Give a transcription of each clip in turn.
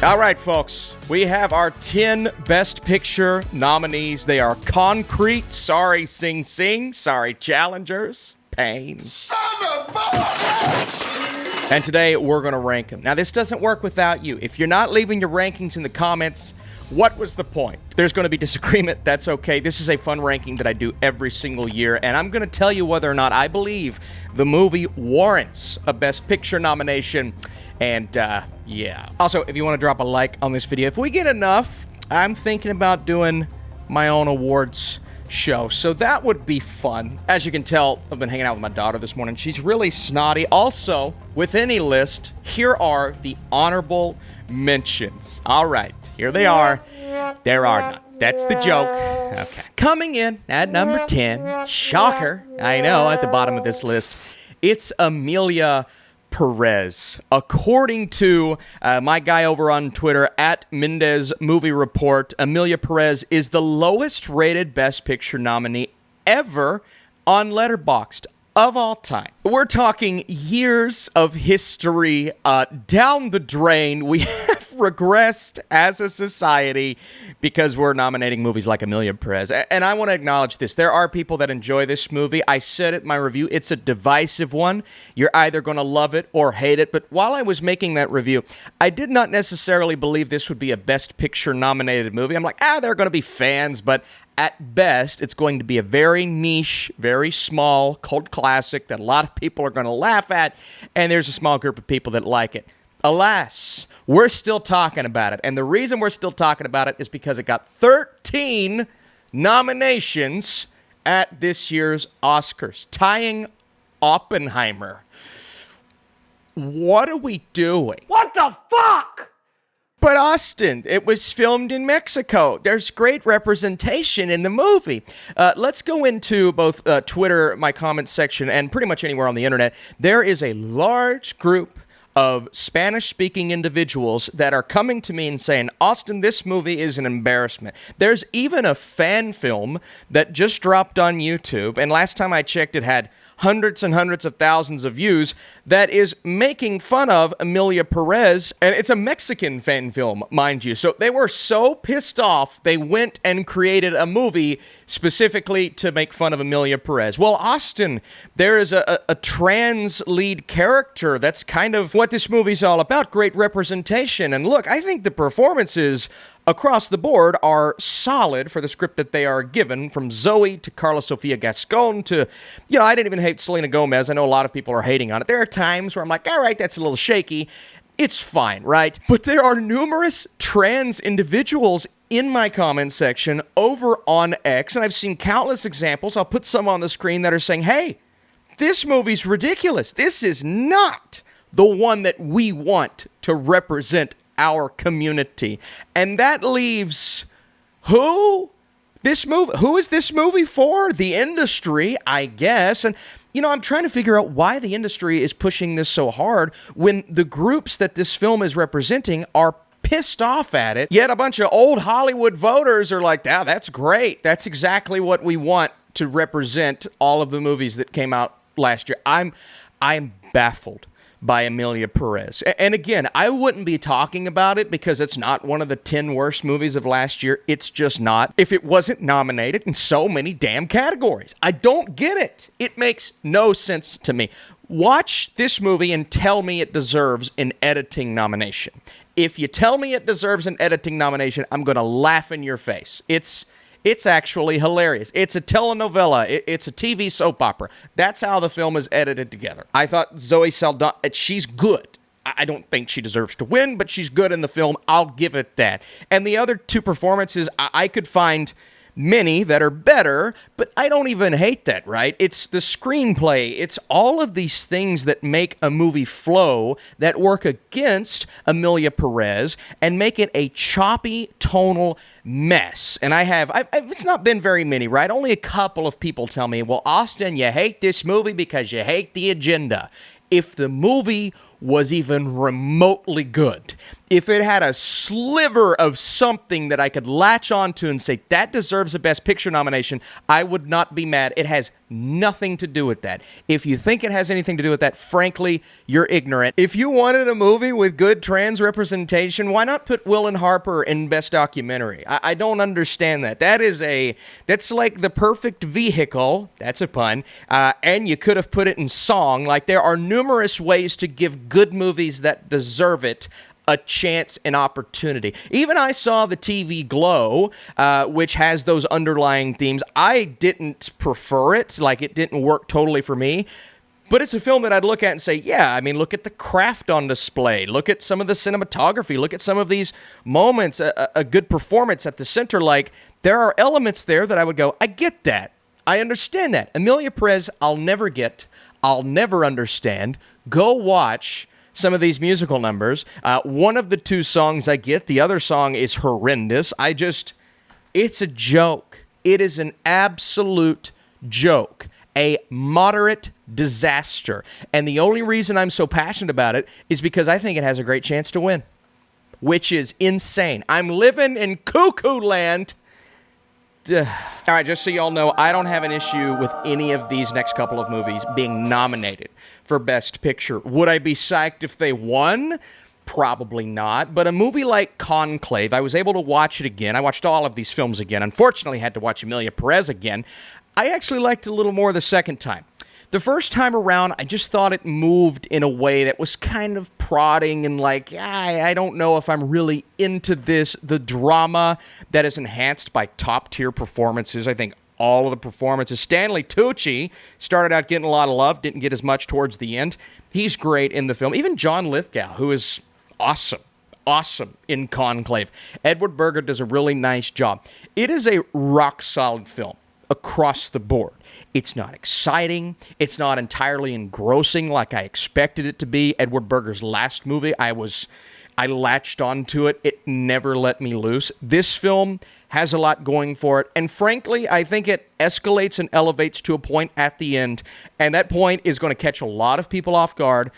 All right, folks, we have our 10 Best Picture nominees. They are concrete. Sorry, Sing Sing. Sorry, challengers. Pain. Son of a bitch! And today, we're going to rank them. Now, this doesn't work without you. If you're not leaving your rankings in the comments, what was the point? There's going to be disagreement. That's okay. This is a fun ranking that I do every single year, and I'm going to tell you whether or not I believe the movie warrants a Best Picture nomination. And, yeah. Also, if you want to drop a like on this video, if we get enough, I'm thinking about doing my own awards show. So that would be fun. As you can tell, I've been hanging out with my daughter this morning. She's really snotty. Also, with any list, here are the honorable mentions. All right, here they are. There are none. That's the joke. Okay. Coming in at number 10, shocker, I know, at the bottom of this list, it's Emilia Perez. According to my guy over on Twitter, at Mendez Movie Report, Emilia Perez is the lowest rated Best Picture nominee ever on Letterboxd of all time. We're talking years of history down the drain. We have regressed as a society because we're nominating movies like Emilia Perez. And I want to acknowledge this. There are people that enjoy this movie. I said it in my review. It's a divisive one. You're either going to love it or hate it. But while I was making that review, I did not necessarily believe this would be a Best Picture nominated movie. I'm like, there are going to be fans, but at best, it's going to be a very niche, very small cult classic that a lot of people are going to laugh at, and there's a small group of people that like it. Alas, we're still talking about it, and the reason we're still talking about it is because it got 13 nominations at this year's Oscars, tying Oppenheimer. What are we doing? What the fuck? But Austin, it was filmed in Mexico. There's great representation in the movie. Let's go into both Twitter, my comments section, and pretty much anywhere on the internet. There is a large group of Spanish-speaking individuals that are coming to me and saying, Austin, this movie is an embarrassment. There's even a fan film that just dropped on YouTube, and last time I checked, it had hundreds and hundreds of thousands of views, that is making fun of Emilia Perez, and it's a Mexican fan film, mind you. So they were so pissed off, they went and created a movie specifically to make fun of Emilia Perez. Well, Austin, there is a trans lead character. That's kind of what this movie's all about, great representation. And look, I think the performances across the board are solid for the script that they are given, from Zoe to Carla Sofia Gascon to, I didn't even hate Selena Gomez. I know a lot of people are hating on it. There are times where I'm like, all right, that's a little shaky. It's fine, right? But there are numerous trans individuals in my comment section over on X, and I've seen countless examples. I'll put some on the screen that are saying, hey, this movie's ridiculous. This is not the one that we want to represent our community. And that leaves who? Who is this movie for? The industry, I guess. And, I'm trying to figure out why the industry is pushing this so hard when the groups that this film is representing are pissed off at it. Yet a bunch of old Hollywood voters are like, that's great. That's exactly what we want to represent all of the movies that came out last year. I'm baffled by Emilia Perez. And again, I wouldn't be talking about it because it's not one of the 10 worst movies of last year. It's just not. If it wasn't nominated in so many damn categories. I don't get it. It makes no sense to me. Watch this movie and tell me it deserves an editing nomination. If you tell me it deserves an editing nomination, I'm going to laugh in your face. It's actually hilarious. It's a telenovela. It's a TV soap opera. That's how the film is edited together. I thought Zoe Saldana, she's good. I don't think she deserves to win, but she's good in the film. I'll give it that. And the other two performances, I could find many that are better, but I don't even hate that, right? It's the screenplay. It's all of these things that make a movie flow that work against Emilia Perez and make it a choppy, tonal mess. And it's not been very many, right? Only a couple of people tell me, well, Austin, you hate this movie because you hate the agenda. If the movie was even remotely good, if it had a sliver of something that I could latch onto and say, that deserves a Best Picture nomination, I would not be mad. It has nothing to do with that. If you think it has anything to do with that, frankly, you're ignorant. If you wanted a movie with good trans representation, why not put Will and Harper in Best Documentary? I don't understand that. That's like the perfect vehicle, that's a pun, and you could have put it in song. Like, there are numerous ways to give good movies that deserve it a chance and opportunity. Even I saw the TV Glow, which has those underlying themes. I didn't prefer it. Like, it didn't work totally for me. But it's a film that I'd look at and say, yeah, I mean, look at the craft on display. Look at some of the cinematography. Look at some of these moments, a good performance at the center. Like, there are elements there that I would go, I get that. I understand that. Emilia Perez, I'll never get. I'll never understand. Go watch some of these musical numbers. One of the two songs I get, the other song is horrendous. It's a joke. It is an absolute joke. A moderate disaster. And the only reason I'm so passionate about it is because I think it has a great chance to win, which is insane. I'm living in cuckoo land. All right, just so y'all know, I don't have an issue with any of these next couple of movies being nominated for Best Picture. Would I be psyched if they won? Probably not. But a movie like Conclave, I was able to watch it again. I watched all of these films again. Unfortunately, I had to watch Emilia Perez again. I actually liked it a little more the second time. The first time around, I just thought it moved in a way that was kind of prodding and like, I don't know if I'm really into this. The drama that is enhanced by top-tier performances. I think all of the performances. Stanley Tucci started out getting a lot of love, didn't get as much towards the end. He's great in the film. Even John Lithgow, who is awesome in Conclave. Edward Berger does a really nice job. It is a rock-solid film across the board. It's not exciting. It's not entirely engrossing like I expected it to be. Edward Berger's last movie, I latched onto it. It never let me loose. This film has a lot going for it. And frankly, I think it escalates and elevates to a point at the end. And that point is going to catch a lot of people off guard.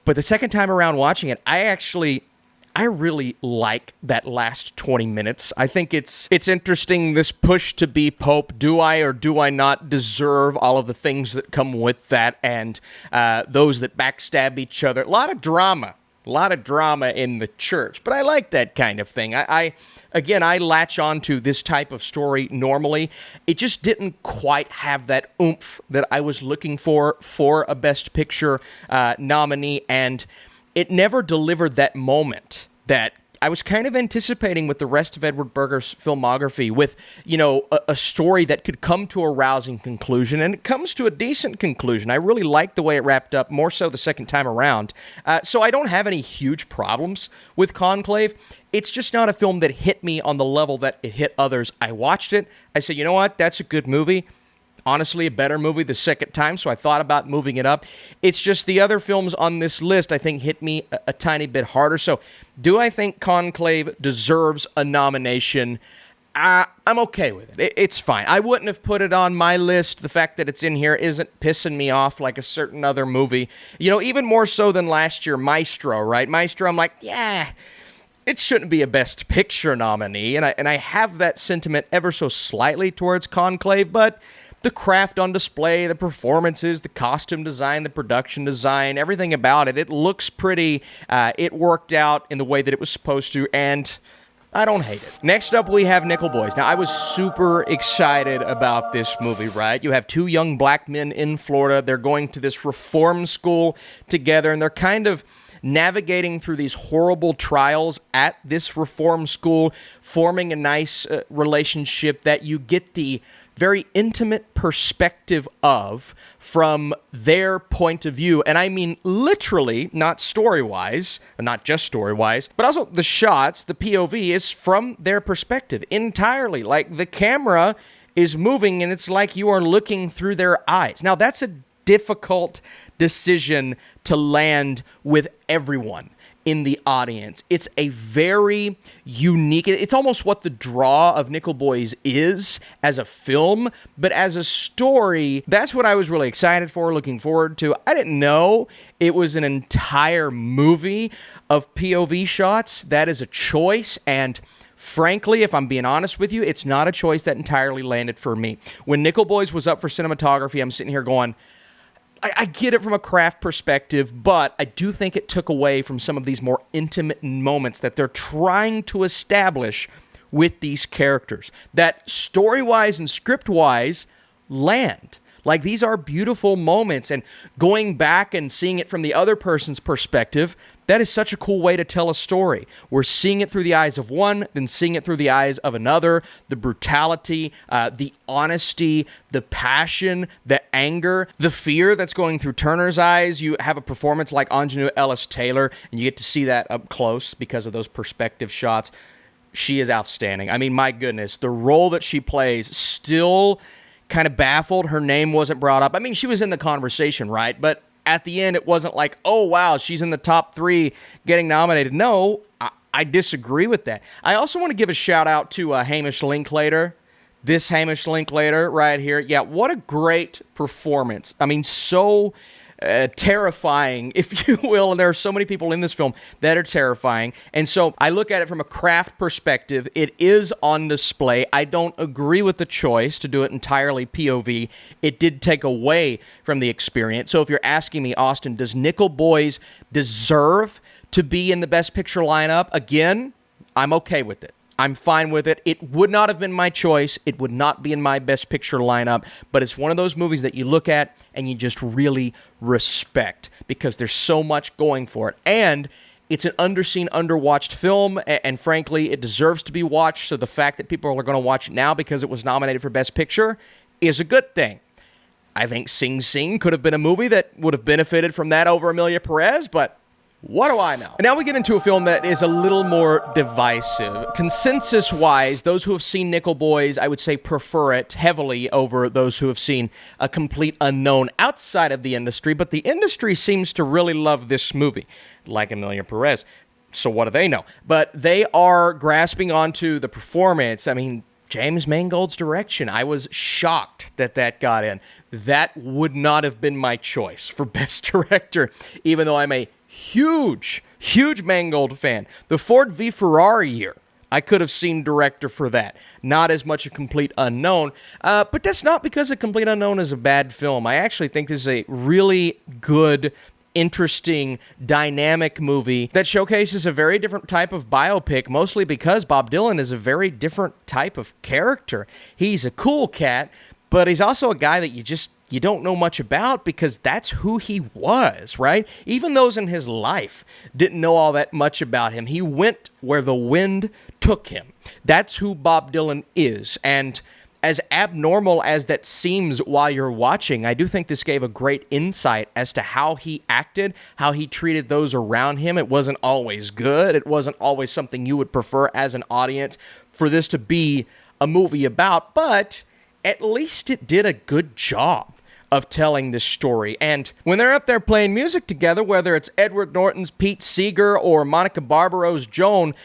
But the second time around watching it, I really like that last 20 minutes. I think it's interesting, this push to be Pope. Do I or do I not deserve all of the things that come with that, and those that backstab each other? A lot of drama in the church, but I like that kind of thing. I latch on to this type of story normally. It just didn't quite have that oomph that I was looking for a Best Picture nominee, and it never delivered that moment that I was kind of anticipating with the rest of Edward Berger's filmography, with, a story that could come to a rousing conclusion, and it comes to a decent conclusion. I really liked the way it wrapped up, more so the second time around. So I don't have any huge problems with Conclave. It's just not a film that hit me on the level that it hit others. I watched it. I said, you know what? That's a good movie. Honestly, a better movie the second time, so I thought about moving it up. It's just the other films on this list, I think, hit me a tiny bit harder. So, do I think Conclave deserves a nomination? I'm okay with it. It's fine. I wouldn't have put it on my list. The fact that it's in here isn't pissing me off like a certain other movie. Even more so than last year, Maestro, right? Maestro, I'm like, yeah, it shouldn't be a Best Picture nominee. And I have that sentiment ever so slightly towards Conclave, but the craft on display, the performances, the costume design, the production design, everything about it, it looks pretty. It worked out in the way that it was supposed to, and I don't hate it. Next up, we have Nickel Boys. Now, I was super excited about this movie, right? You have two young black men in Florida. They're going to this reform school together, and they're kind of navigating through these horrible trials at this reform school, forming a nice relationship that you get the very intimate perspective of from their point of view. And I mean literally, not story-wise, not just story-wise, but also the shots, the POV is from their perspective entirely. Like, the camera is moving and it's like you are looking through their eyes. Now, that's a difficult decision to land with everyone in the audience. It's a very unique, it's almost what the draw of Nickel Boys is as a film, but as a story, that's what I was really excited for, looking forward to. I didn't know it was an entire movie of POV shots. That is a choice, and frankly, if I'm being honest with you, it's not a choice that entirely landed for me. When Nickel Boys was up for cinematography, I'm sitting here going, I get it from a craft perspective, but I do think it took away from some of these more intimate moments that they're trying to establish with these characters that story-wise and script-wise land. Like, these are beautiful moments, and going back and seeing it from the other person's perspective, that is such a cool way to tell a story. We're seeing it through the eyes of one, then seeing it through the eyes of another. The brutality, the honesty, the passion, the anger, the fear that's going through Turner's eyes. You have a performance like Anjanou Ellis-Taylor, and you get to see that up close because of those perspective shots. She is outstanding. I mean, my goodness, the role that she plays still kind of baffled. Her name wasn't brought up. I mean, she was in the conversation, right? But at the end, it wasn't like, oh, wow, she's in the top 3 getting nominated. No, I disagree with that. I also want to give a shout out to Hamish Linklater. This Hamish Linklater right here. Yeah, what a great performance. I mean, so terrifying, if you will, and there are so many people in this film that are terrifying, and so I look at it from a craft perspective. It is on display. I don't agree with the choice to do it entirely POV. It did take away from the experience. So if you're asking me, Austin, does Nickel Boys deserve to be in the Best Picture lineup? Again, I'm okay with it. I'm fine with it. It would not have been my choice. It would not be in my Best Picture lineup, but it's one of those movies that you look at and you just really respect because there's so much going for it. And it's an underseen, underwatched film, and frankly, it deserves to be watched, so the fact that people are going to watch it now because it was nominated for Best Picture is a good thing. I think Sing Sing could have been a movie that would have benefited from that over Emilia Perez, but what do I know? And now we get into a film that is a little more divisive. Consensus-wise, those who have seen Nickel Boys, I would say, prefer it heavily over those who have seen A Complete Unknown outside of the industry, but the industry seems to really love this movie, like Emilia Perez. So what do they know? But they are grasping onto the performance. I mean, James Mangold's direction. I was shocked that that got in. That would not have been my choice for Best Director, even though I'm a huge Mangold fan. The Ford v Ferrari year, I could have seen director for that. Not as much A Complete Unknown, but that's not because A Complete Unknown is a bad film. I actually think this is a really good, interesting, dynamic movie that showcases a very different type of biopic, mostly because Bob Dylan is a very different type of character. He's a cool cat, but he's also a guy that you don't know much about because that's who he was, right? Even those in his life didn't know all that much about him. He went where the wind took him. That's who Bob Dylan is. And as abnormal as that seems while you're watching, I do think this gave a great insight as to how he acted, how he treated those around him. It wasn't always good. It wasn't always something you would prefer as an audience for this to be a movie about, but at least it did a good job of telling this story. And when they're up there playing music together, whether it's Edward Norton's Pete Seeger or Monica Barbaro's Joan,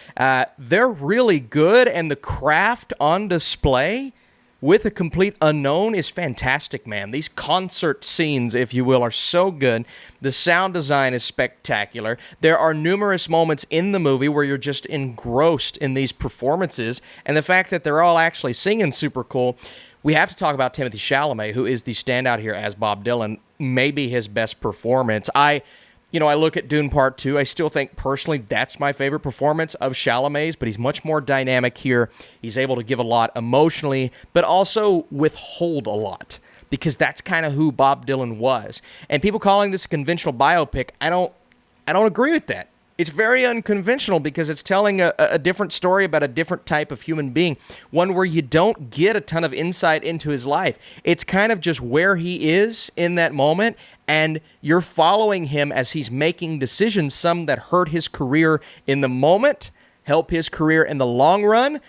they're really good, and the craft on display with A Complete Unknown is fantastic, man. These concert scenes, if you will, are so good. The sound design is spectacular. There are numerous moments in the movie where you're just engrossed in these performances, and the fact that they're all actually singing super cool. We have to talk about Timothée Chalamet, who is the standout here as Bob Dylan, maybe his best performance. I look at Dune Part 2. I still think, personally, that's my favorite performance of Chalamet's, but he's much more dynamic here. He's able to give a lot emotionally, but also withhold a lot, because that's kind of who Bob Dylan was. And people calling this a conventional biopic, I don't agree with that. It's very unconventional because it's telling a different story about a different type of human being, one where you don't get a ton of insight into his life. It's kind of just where he is in that moment, and you're following him as he's making decisions, some that hurt his career in the moment, help his career in the long run.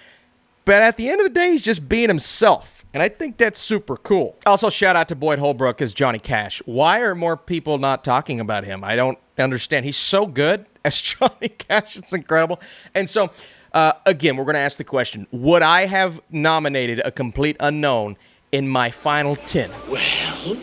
But at the end of the day, he's just being himself. And I think that's super cool. Also, shout out to Boyd Holbrook as Johnny Cash. Why are more people not talking about him? I don't understand. He's so good as Johnny Cash. It's incredible. And so, again, we're going to ask the question, would I have nominated a complete unknown in my final 10? Well,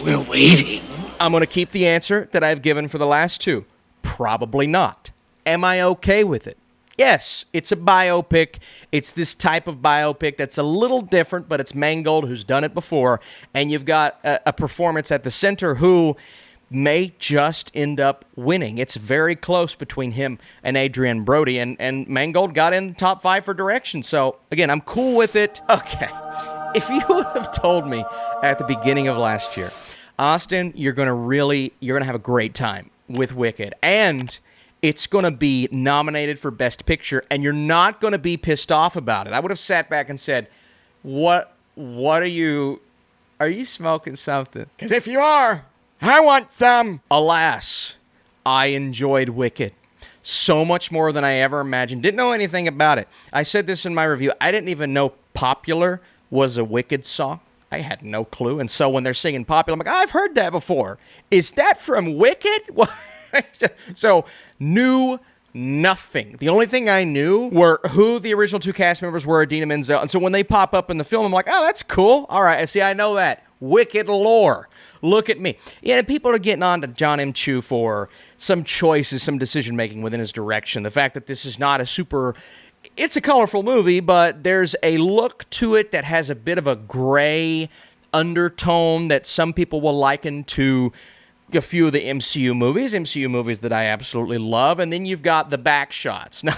we're waiting. I'm going to keep the answer that I've given for the last two. Probably not. Am I okay with it? Yes, it's a biopic. It's this type of biopic that's a little different, but it's Mangold, who's done it before, and you've got a performance at the center who may just end up winning. It's very close between him and Adrian Brody, and Mangold got in the top 5 for direction. So, again, I'm cool with it. Okay, if you would have told me at the beginning of last year, Austin, you're going to have a great time with Wicked, and it's going to be nominated for Best Picture, and you're not going to be pissed off about it. I would have sat back and said, what are you smoking something? Because if you are, I want some. Alas, I enjoyed Wicked so much more than I ever imagined. Didn't know anything about it. I said this in my review. I didn't even know Popular was a Wicked song. I had no clue. And so when they're singing Popular, I'm like, I've heard that before. Is that from Wicked? So, knew nothing. The only thing I knew were who the original 2 cast members were, Idina Menzel. And so when they pop up in the film, I'm like, oh, that's cool. All right, see, I know that. Wicked lore. Look at me. Yeah, people are getting on to John M. Chu for some choices, some decision-making within his direction. The fact that this is not a super... It's a colorful movie, but there's a look to it that has a bit of a gray undertone that some people will liken to a few of the MCU movies that I absolutely love, and then you've got the back shots. Now,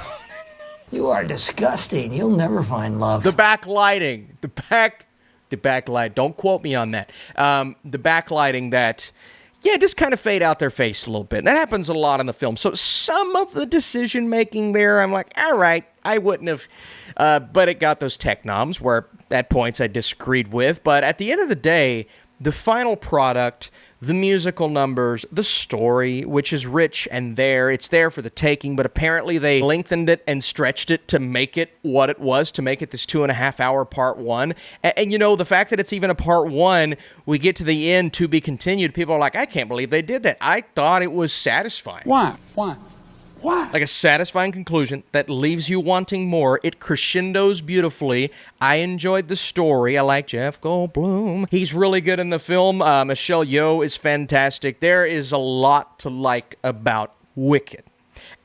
You are disgusting. You'll never find love. the backlighting, the backlight. Don't quote me on that. The backlighting that, just kind of fade out their face a little bit. And that happens a lot in the film. So some of the decision making there, I'm like, all right, I wouldn't have, but it got those tech noms where at points I disagreed with. But at the end of the day, the final product, the musical numbers, the story, which is rich and it's there for the taking, but apparently they lengthened it and stretched it to make it what it was, to make it this 2.5-hour part 1. And the fact that it's even a part 1, we get to the end to be continued, people are like, I can't believe they did that. I thought it was satisfying. Why? Like a satisfying conclusion that leaves you wanting more. It crescendos beautifully. I enjoyed the story. I like Jeff Goldblum. He's really good in the film. Michelle Yeoh is fantastic. There is a lot to like about Wicked.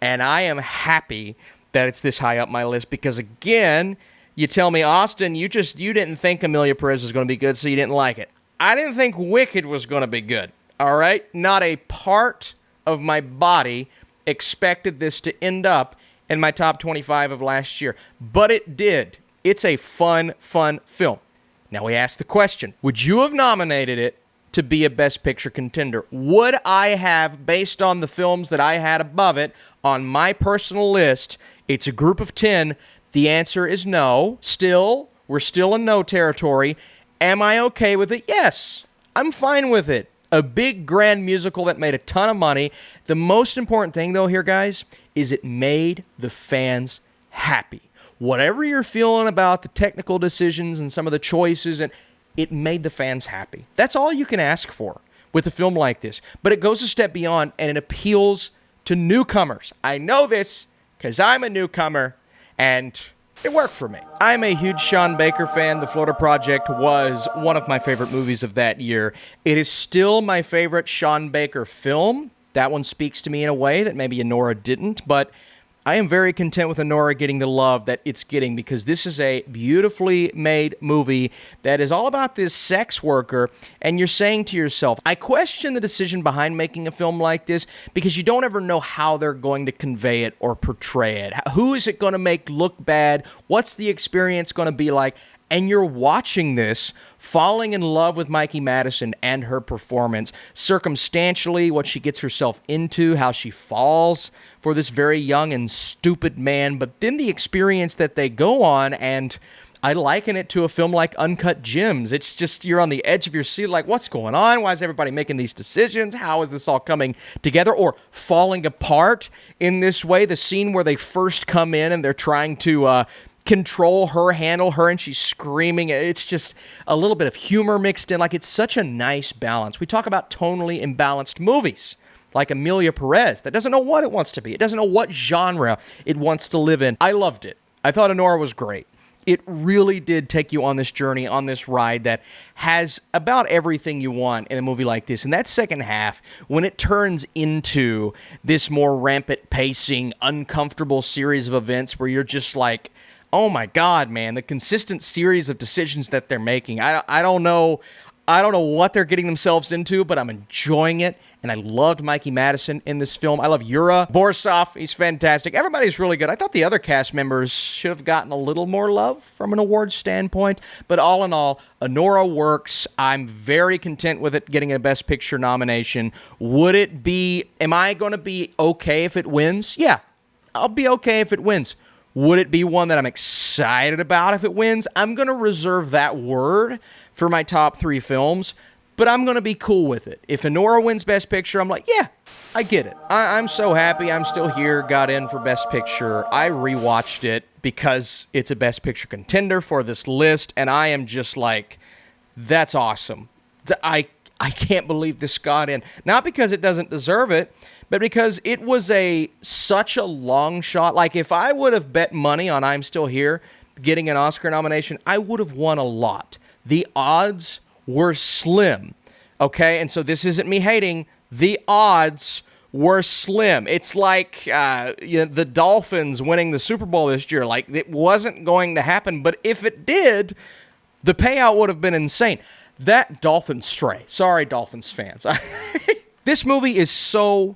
And I am happy that it's this high up my list because, again, you tell me, Austin, you didn't think Emilia Perez was going to be good, so you didn't like it. I didn't think Wicked was going to be good, all right? Not a part of my body expected this to end up in my top 25 of last year, but it did. It's a fun film. Now we ask the question, would you have nominated it to be a Best Picture contender? Would I have, based on the films that I had above it on my personal list? It's a group of 10. The answer is no. We're still in no territory. Am I okay with it? Yes, I'm fine with it. A big, grand musical that made a ton of money. The most important thing, though, here, guys, is it made the fans happy. Whatever you're feeling about the technical decisions and some of the choices, and it made the fans happy. That's all you can ask for with a film like this. But it goes a step beyond, and it appeals to newcomers. I know this because I'm a newcomer, and it worked for me. I'm a huge Sean Baker fan. The Florida Project was one of my favorite movies of that year. It is still my favorite Sean Baker film. That one speaks to me in a way that maybe Anora didn't, but I am very content with Anora getting the love that it's getting because this is a beautifully made movie that is all about this sex worker, and you're saying to yourself, I question the decision behind making a film like this because you don't ever know how they're going to convey it or portray it. Who is it going to make look bad? What's the experience going to be like? And you're watching this, falling in love with Mikey Madison and her performance, circumstantially, what she gets herself into, how she falls for this very young and stupid man, but then the experience that they go on, and I liken it to a film like Uncut Gems. It's just, you're on the edge of your seat, like, what's going on? Why is everybody making these decisions? How is this all coming together or falling apart in this way? The scene where they first come in and they're trying to control her, handle her, and she's screaming. It's just a little bit of humor mixed in. Like, it's such a nice balance. We talk about tonally imbalanced movies, like Emilia Perez, that doesn't know what it wants to be. It doesn't know what genre it wants to live in. I loved it. I thought Anora was great. It really did take you on this journey, on this ride that has about everything you want in a movie like this. And that second half, when it turns into this more rampant pacing, uncomfortable series of events where you're just like, oh my God, man, the consistent series of decisions that they're making. I don't know what they're getting themselves into, but I'm enjoying it. And I loved Mikey Madison in this film. I love Yura Borsov. He's fantastic. Everybody's really good. I thought the other cast members should have gotten a little more love from an awards standpoint. But all in all, Anora works. I'm very content with it getting a Best Picture nomination. Am I going to be okay if it wins? Yeah, I'll be okay if it wins. Would it be one that I'm excited about if it wins? I'm going to reserve that word for my top 3 films, but I'm going to be cool with it. If Anora wins Best Picture, I'm like, yeah, I get it. I'm so happy I'm still here, got in for Best Picture. I rewatched it because it's a Best Picture contender for this list, and I am just like, that's awesome. I can't believe this got in. Not because it doesn't deserve it, but because it was such a long shot. Like, if I would have bet money on I'm Still Here getting an Oscar nomination, I would have won a lot. The odds were slim, okay? And so this isn't me hating. The odds were slim. It's like the Dolphins winning the Super Bowl this year. Like, it wasn't going to happen, but if it did, the payout would have been insane. That Dolphins stray. Sorry, Dolphins fans. This movie is so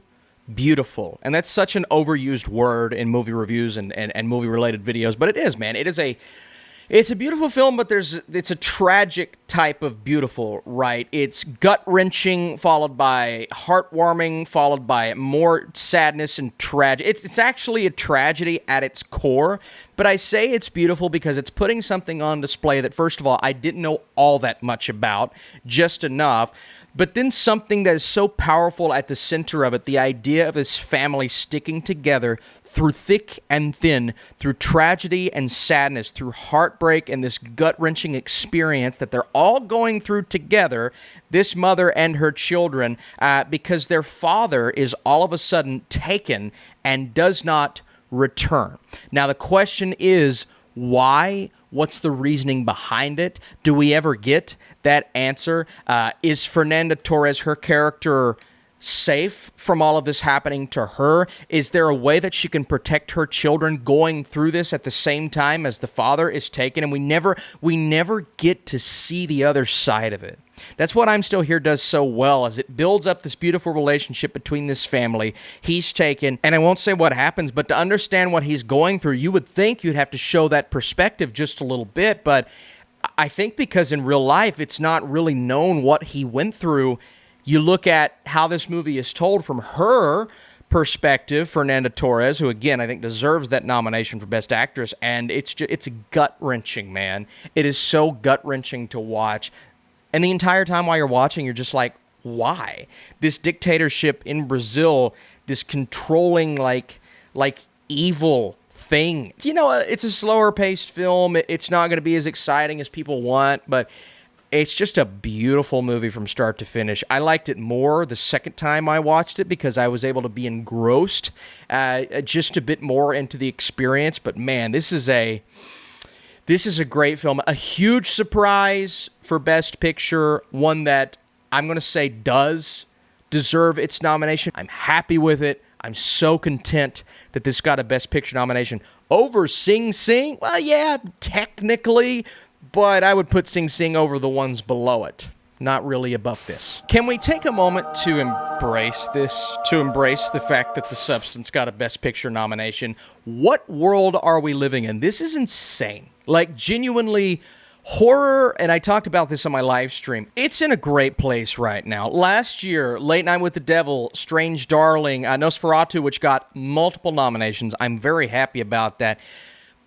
beautiful, and that's such an overused word in movie reviews and movie-related videos, but it is, man. It's a beautiful film, but it's a tragic type of beautiful, right? It's gut-wrenching, followed by heartwarming, followed by more sadness and tragedy. It's actually a tragedy at its core, but I say it's beautiful because it's putting something on display that, first of all, I didn't know all that much about, just enough. But then something that is so powerful at the center of it, the idea of this family sticking together through thick and thin, through tragedy and sadness, through heartbreak and this gut-wrenching experience that they're all going through together, this mother and her children, because their father is all of a sudden taken and does not return. Now, the question is, why? What's the reasoning behind it? Do we ever get that answer? Is Fernanda Torres, her character, safe from all of this happening to her? Is there a way that she can protect her children going through this at the same time as the father is taken? And we never get to see the other side of it. That's what I'm Still Here does so well, as it builds up this beautiful relationship between this family. He's taken, and I won't say what happens, but to understand what he's going through, you would think you'd have to show that perspective just a little bit, but I think because in real life, it's not really known what he went through. You look at how this movie is told from her perspective, Fernanda Torres, who again I think deserves that nomination for Best Actress, and it's gut-wrenching, man. It is so gut-wrenching to watch. And the entire time while you're watching, you're just like, why? This dictatorship in Brazil, this controlling, like evil thing. You know, it's a slower-paced film. It's not going to be as exciting as people want, but it's just a beautiful movie from start to finish. I liked it more the second time I watched it because I was able to be engrossed just a bit more into the experience. But man, this is a great film. A huge surprise for Best Picture, one that I'm going to say does deserve its nomination. I'm happy with it. I'm so content that this got a Best Picture nomination over Sing Sing. Well, yeah, technically, but I would put Sing Sing over the ones below it. Not really above this. Can we take a moment to embrace this? To embrace the fact that The Substance got a Best Picture nomination? What world are we living in? This is insane. Like, genuinely, horror, and I talked about this on my live stream, it's in a great place right now. Last year, Late Night with the Devil, Strange Darling, Nosferatu, which got multiple nominations. I'm very happy about that.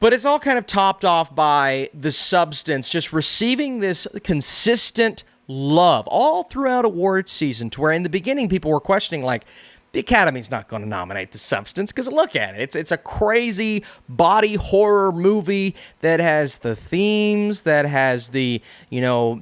But it's all kind of topped off by The Substance, just receiving this consistent love all throughout awards season, to where in the beginning people were questioning, like, the Academy's not going to nominate The Substance because look at it. It's a crazy body horror movie that has the themes, that has the,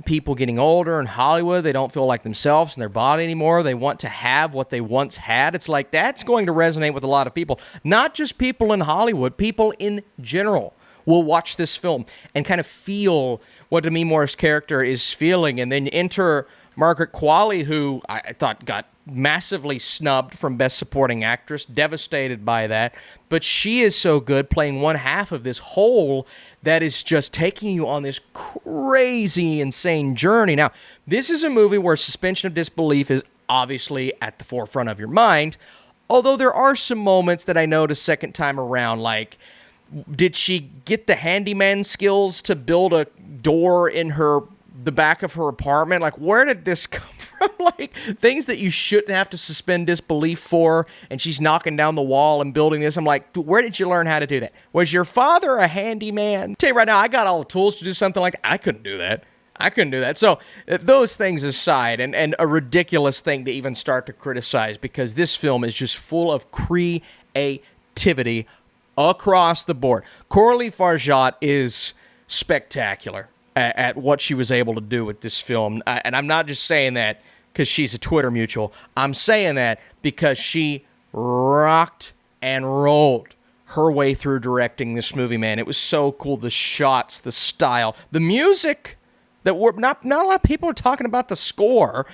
people getting older in Hollywood. They don't feel like themselves in their body anymore. They want to have what they once had. It's like that's going to resonate with a lot of people, not just people in Hollywood, people in general will watch this film and kind of feel what Demi Moore's character is feeling. And then enter Margaret Qualley, who I thought got massively snubbed from Best Supporting Actress, devastated by that. But she is so good playing one half of this whole that is just taking you on this crazy, insane journey. Now, this is a movie where suspension of disbelief is obviously at the forefront of your mind, although there are some moments that I noticed second time around, like, did she get the handyman skills to build a door in the back of her apartment? Like, where did this come from? Like, things that you shouldn't have to suspend disbelief for, and she's knocking down the wall and building this. I'm like, where did you learn how to do that? Was your father a handyman? Tell you right now, I got all the tools to do something like that. I couldn't do that. So those things aside, and a ridiculous thing to even start to criticize, because this film is just full of creativity across the board. Coralie Farjat is spectacular at what she was able to do with this film. And I'm not just saying that because she's a Twitter mutual. I'm saying that because she rocked and rolled her way through directing this movie, man. It was so cool. The shots, the style, the music that were not a lot of people are talking about the score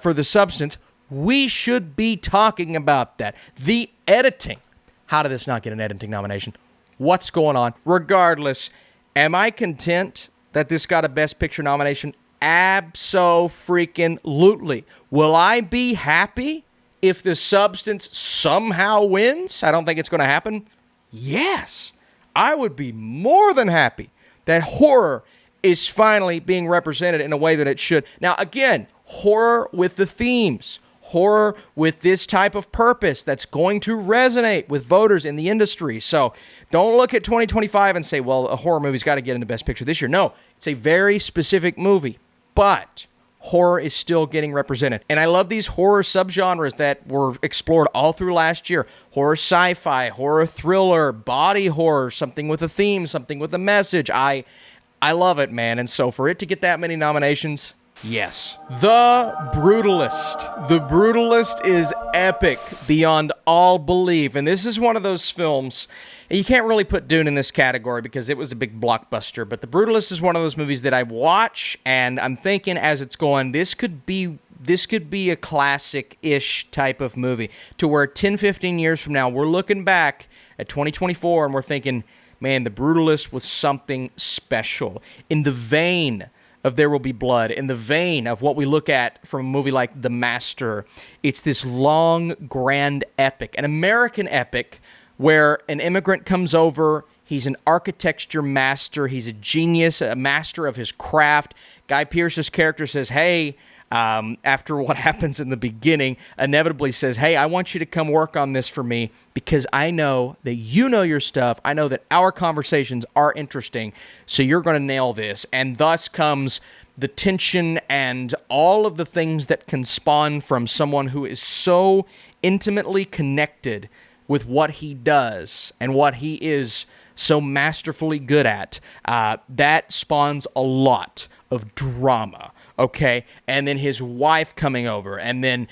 for The Substance. We should be talking about that. The editing. How did this not get an editing nomination? What's going on? Regardless, am I content that this got a Best Picture nomination? Abso-freaking-lutely. Will I be happy if The Substance somehow wins? I don't think it's going to happen. Yes. I would be more than happy that horror is finally being represented in a way that it should. Now, again, horror with the themes. Horror with this type of purpose that's going to resonate with voters in the industry. So don't look at 2025 and say, well, a horror movie's got to get in the Best Picture this year. No, it's a very specific movie, but horror is still getting represented. And I love these horror subgenres that were explored all through last year. Horror sci-fi, horror thriller, body horror, something with a theme, something with a message. I love it, man. And so for it to get that many nominations, yes. The Brutalist. The Brutalist is epic beyond all belief. And this is one of those films, and you can't really put Dune in this category because it was a big blockbuster, but The Brutalist is one of those movies that I watch, and I'm thinking as it's going, this could be a classic-ish type of movie, to where 10, 15 years from now, we're looking back at 2024, and we're thinking, man, The Brutalist was something special. In the vein of There Will Be Blood, in the vein of what we look at from a movie like The Master, it's this long, grand epic, an American epic where an immigrant comes over, he's an architecture master, he's a genius, a master of his craft. Guy Pearce's character says, hey, after what happens in the beginning, inevitably says, hey, I want you to come work on this for me because I know that you know your stuff. I know that our conversations are interesting, so you're going to nail this. And thus comes the tension and all of the things that can spawn from someone who is so intimately connected with what he does and what he is so masterfully good at. That spawns a lot of drama. Okay, and then his wife coming over, and then,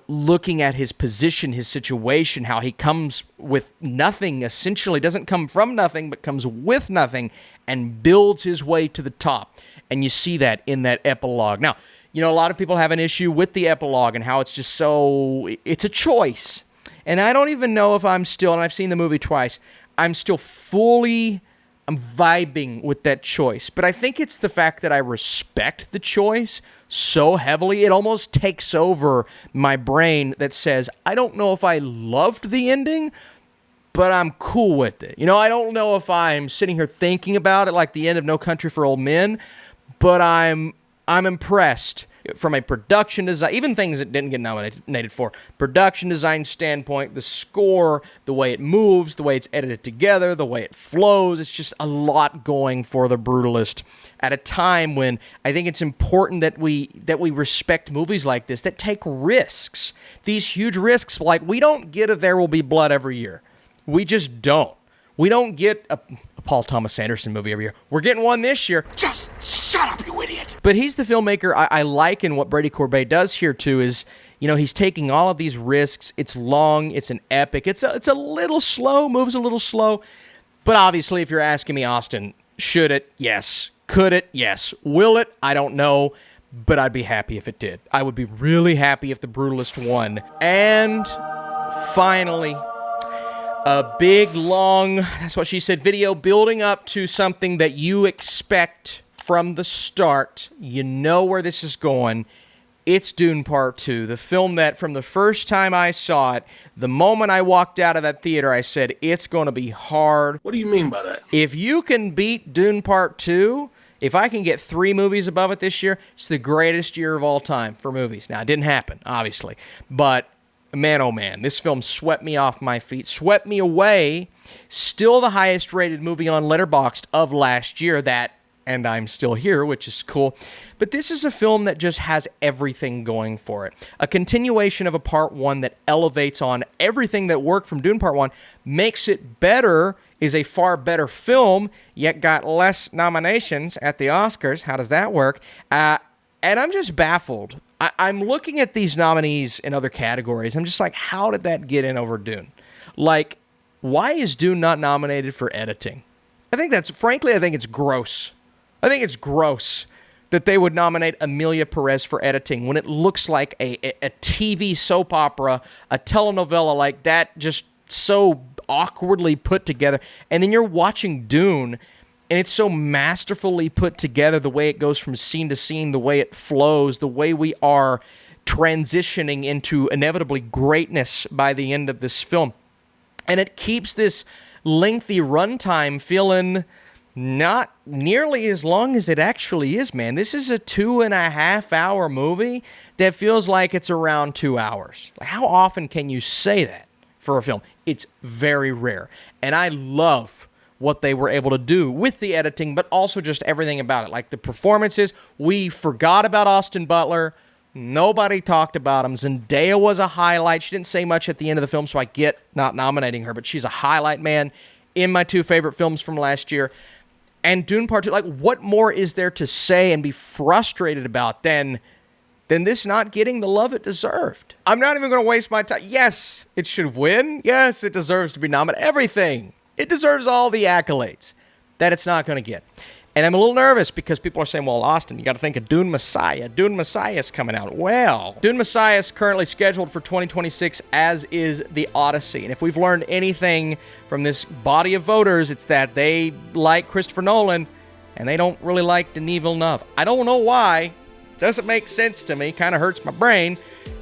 looking at his position, his situation, how he comes with nothing, essentially doesn't come from nothing, but comes with nothing and builds his way to the top. And you see that in that epilogue. Now, a lot of people have an issue with the epilogue and how it's just it's a choice. And I don't even know if and I've seen the movie twice, I'm vibing with that choice. But I think it's the fact that I respect the choice so heavily, it almost takes over my brain that says, I don't know if I loved the ending, but I'm cool with it. I don't know if I'm sitting here thinking about it like the end of No Country for Old Men, but I'm impressed from a production design, even things that didn't get nominated for, production design standpoint, the score, the way it moves, the way it's edited together, the way it flows. It's just a lot going for The Brutalist at a time when I think it's important that we respect movies like this that take risks. These huge risks, like we don't get a There Will Be Blood every year. We just don't. We don't get a Paul Thomas Anderson movie every year. We're getting one this year. Just shut up, you idiot! But he's the filmmaker I like, and what Brady Corbet does here too is, he's taking all of these risks. It's long, it's an epic. It's a little slow, moves a little slow. But obviously, if you're asking me, Austin, should it? Yes. Could it? Yes. Will it? I don't know. But I'd be happy if it did. I would be really happy if The Brutalist won. And finally, a big, long, that's what she said, video building up to something that you expect from the start. You know where this is going. It's Dune Part 2, the film that from the first time I saw it, the moment I walked out of that theater, I said, it's going to be hard. What do you mean by that? If you can beat Dune Part 2, if I can get 3 movies above it this year, it's the greatest year of all time for movies. Now, it didn't happen, obviously, but man, oh man, this film swept me off my feet, swept me away. Still the highest rated movie on Letterboxd of last year, and I'm Still Here, which is cool. But this is a film that just has everything going for it. A continuation of a Part 1 that elevates on everything that worked from Dune Part 1, makes it better, is a far better film, yet got less nominations at the Oscars. How does that work? And I'm just baffled. I'm looking at these nominees in other categories. I'm just like, how did that get in over Dune? Like, why is Dune not nominated for editing? I think it's gross. I think it's gross that they would nominate Emilia Perez for editing when it looks like a TV soap opera, a telenovela like that, just so awkwardly put together. And then you're watching Dune, and it's so masterfully put together, the way it goes from scene to scene, the way it flows, the way we are transitioning into inevitably greatness by the end of this film. And it keeps this lengthy runtime feeling not nearly as long as it actually is, man. This is a 2.5-hour movie that feels like it's around 2 hours. Like, how often can you say that for a film? It's very rare. And I love what they were able to do with the editing, but also just everything about it. Like the performances, we forgot about Austin Butler. Nobody talked about him. Zendaya was a highlight. She didn't say much at the end of the film, so I get not nominating her, but she's a highlight, man, in my 2 favorite films from last year. And Dune Part 2, like, what more is there to say and be frustrated about than this not getting the love it deserved? I'm not even going to waste my time. Yes, it should win. Yes, it deserves to be nominated. Everything. It deserves all the accolades that it's not going to get. And I'm a little nervous because people are saying, well, Austin, you got to think of Dune Messiah. Dune Messiah is coming out. Well, Dune Messiah is currently scheduled for 2026, as is The Odyssey. And if we've learned anything from this body of voters, it's that they like Christopher Nolan and they don't really like Denis Villeneuve. I don't know why. Doesn't make sense to me. Kind of hurts my brain,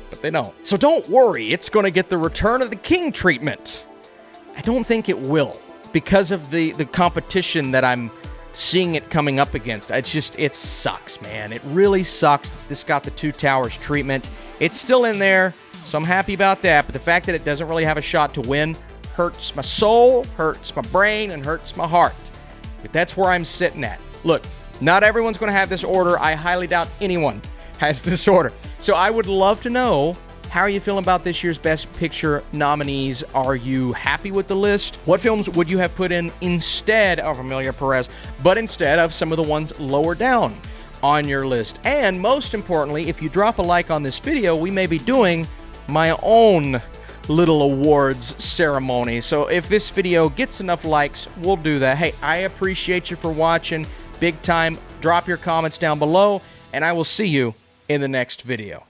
but they don't. So don't worry. It's going to get the Return of the King treatment. I don't think it will because of the competition that I'm seeing it coming up against. It sucks, man. It really sucks that this got the Two Towers treatment. It's still in there, so I'm happy about that, but the fact that it doesn't really have a shot to win hurts my soul, hurts my brain, and hurts my heart. But that's where I'm sitting at. Look, not everyone's going to have this order. I highly doubt anyone has this order. So I would love to know, how are you feeling about this year's Best Picture nominees? Are you happy with the list? What films would you have put in instead of Emilia Perez, but instead of some of the ones lower down on your list? And most importantly, if you drop a like on this video, we may be doing my own little awards ceremony. So if this video gets enough likes, we'll do that. Hey, I appreciate you for watching big time. Drop your comments down below, and I will see you in the next video.